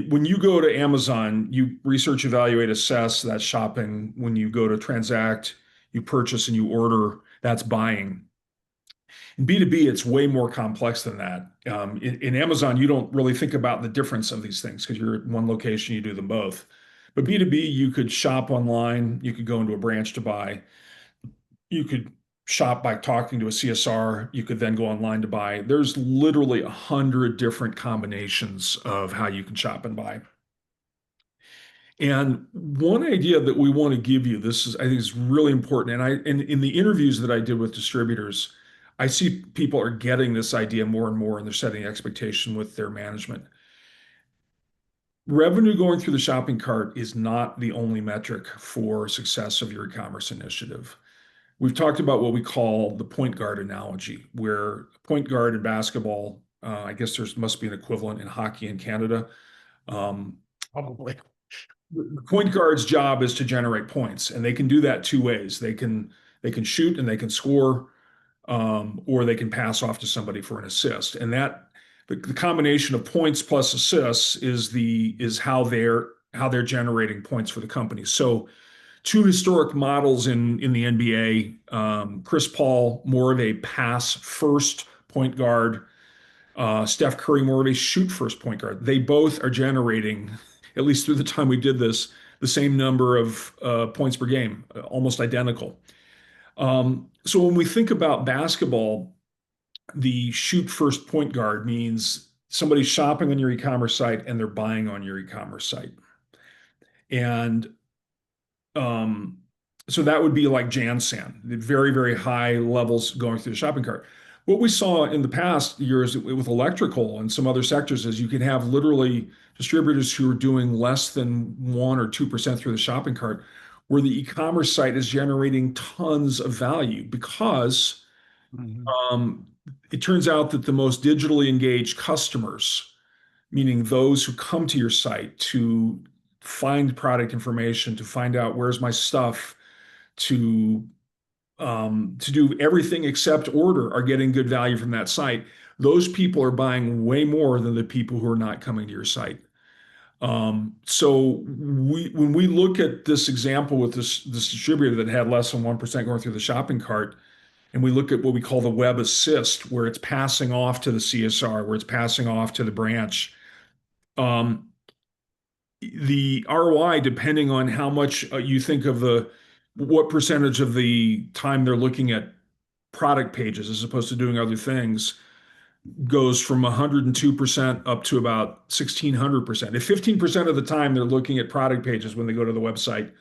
when you go to Amazon, you research, evaluate, assess, that's shopping. When you go to transact, you purchase and you order, that's buying. In B2B, it's way more complex than that. In Amazon, you don't really think about the difference of these things because you're at one location, you do them both. But B2B, you could shop online, you could go into a branch to buy, you could shop by talking to a CSR, you could then go online to buy. There's literally 100 different combinations of how you can shop and buy. And one idea that we want to give you, I think is really important. And in the interviews that I did with distributors, I see people are getting this idea more and more, and they're setting expectation with their management. Revenue going through the shopping cart is not the only metric for success of your e-commerce initiative. We've talked about what we call the point guard analogy, where point guard in basketball, I guess must be an equivalent in hockey in Canada. Probably. The point guard's job is to generate points, and they can do that two ways. They can shoot and they can score, or they can pass off to somebody for an assist. And that the combination of points plus assists is how they're generating points for the company. So two historic models in the NBA, Chris Paul, more of a pass first point guard, Steph Curry, more of a shoot first point guard. They both are generating, at least through the time we did this, the same number of points per game, almost identical. So when we think about basketball, the shoot first point guard means somebody's shopping on your e-commerce site and they're buying on your e-commerce site. And so that would be like Janssen, the very high levels going through the shopping cart. What we saw in the past years with electrical and some other sectors is you can have literally distributors who are doing less than 1 or 2% through the shopping cart, where the e-commerce site is generating tons of value because it turns out that the most digitally engaged customers, meaning those who come to your site to find product information, to find out where's my stuff, to do everything except order, are getting good value from that site. Those people are buying way more than the people who are not coming to your site. So when we look at this example with this distributor that had less than 1% going through the shopping cart, and we look at what we call the web assist, where it's passing off to the CSR, where it's passing off to the branch. Um, the ROI, depending on how much you think of what percentage of the time they're looking at product pages as opposed to doing other things, goes from 102% up to about 1,600%. If 15% of the time they're looking at product pages when they go to the website,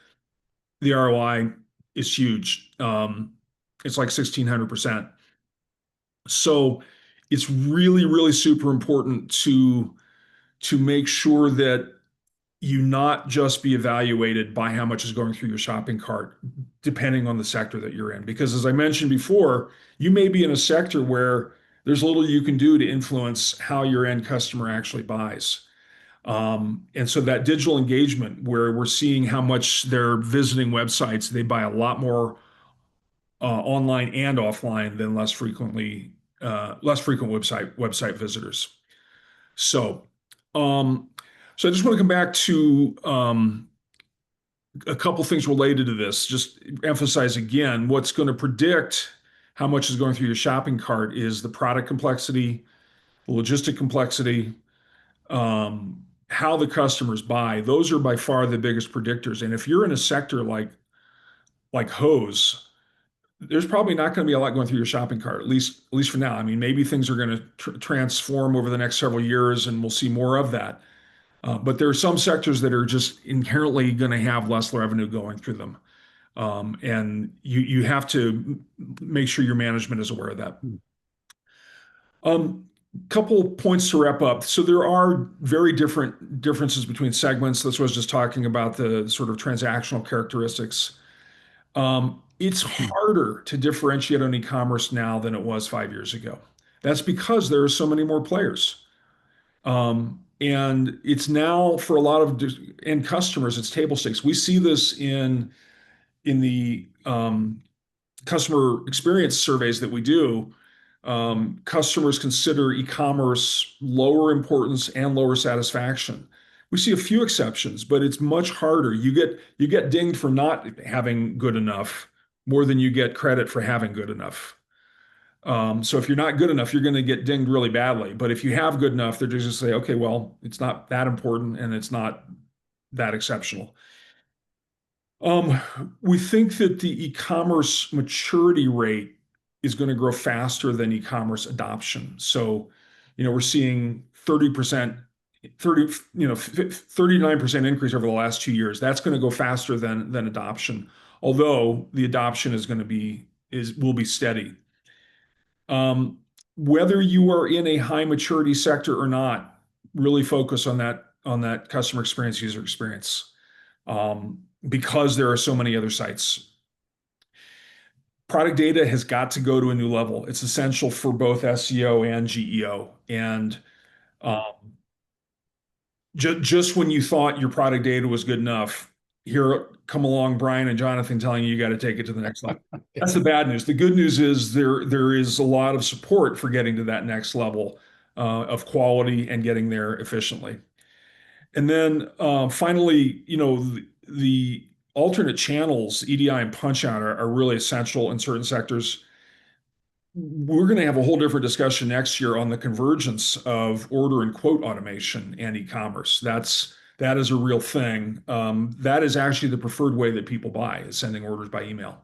the ROI is huge. It's like 1,600%. So it's really, really super important to make sure that you not just be evaluated by how much is going through your shopping cart, depending on the sector that you're in. Because as I mentioned before, you may be in a sector where there's little you can do to influence how your end customer actually buys. And so that digital engagement, where we're seeing how much they're visiting websites, they buy a lot more online and offline than less frequent website visitors. So, um, so I just want to come back to a couple things related to this. Just emphasize again, what's going to predict how much is going through your shopping cart is the product complexity, the logistic complexity, how the customers buy. Those are by far the biggest predictors. And if you're in a sector like hose, there's probably not going to be a lot going through your shopping cart, at least for now. I mean, maybe things are going to transform over the next several years, and we'll see more of that. But there are some sectors that are just inherently going to have less revenue going through them. And you have to make sure your management is aware of that. Couple points to wrap up. So there are very different differences between segments. That's what I was just talking about, the sort of transactional characteristics. It's harder to differentiate on e-commerce now than it was 5 years ago. That's because there are so many more players. And it's now for a lot of end customers, it's table stakes. We see this in the customer experience surveys that we do. Customers consider e-commerce lower importance and lower satisfaction. We see a few exceptions, but it's much harder. You get dinged for not having good enough more than you get credit for having good enough. So if you're not good enough, you're going to get dinged really badly. But if you have good enough, they're just say, okay, well, it's not that important and it's not that exceptional. We think that the e-commerce maturity rate is going to grow faster than e-commerce adoption. So, we're seeing 30%, 39% increase over the last 2 years. That's going to go faster than adoption, although the adoption will be steady. Whether you are in a high maturity sector or not, really focus on that customer experience, user experience, because there are so many other sites. Product data has got to go to a new level. It's essential for both SEO and GEO. And just when you thought your product data was good enough, here come along Brian and Jonathan telling you got to take it to the next level. That's the bad news. The good news is there is a lot of support for getting to that next level of quality and getting there efficiently. And then finally, the alternate channels, EDI and punch out, are really essential in certain sectors. We're going to have a whole different discussion next year on the convergence of order and quote automation and e-commerce. That is a real thing. That is actually the preferred way that people buy, is sending orders by email.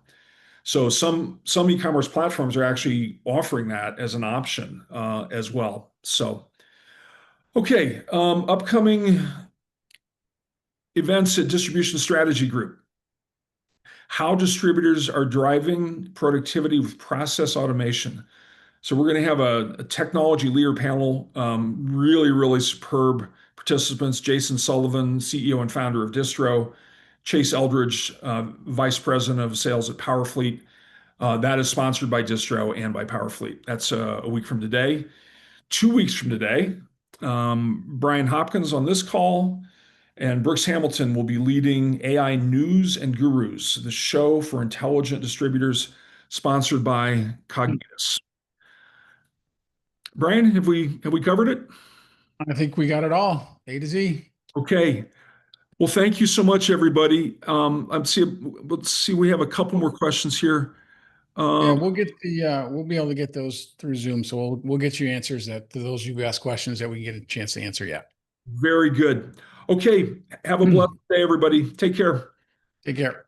So some e-commerce platforms are actually offering that as an option as well. So, okay, upcoming events at Distribution Strategy Group. How distributors are driving productivity with process automation. So we're going to have a technology leader panel, really, really superb participants. Jason Sullivan, CEO and founder of Distro. Chase Eldridge, Vice President of Sales at Powerfleet. That is sponsored by Distro and by Powerfleet. That's a week from today. 2 weeks from today, Brian Hopkins on this call, and Brooks Hamilton will be leading AI News and Gurus, the show for intelligent distributors, sponsored by Cognitus. Brian, have we covered it? I think we got it all, A to Z. Okay. Well, thank you so much, everybody. Let's see. We have a couple more questions here. Yeah, we'll get we'll be able to get those through Zoom. So we'll get you answers that to those who've asked questions that we can get a chance to answer yet. Very good. Okay. Have a blessed day, everybody. Take care. Take care.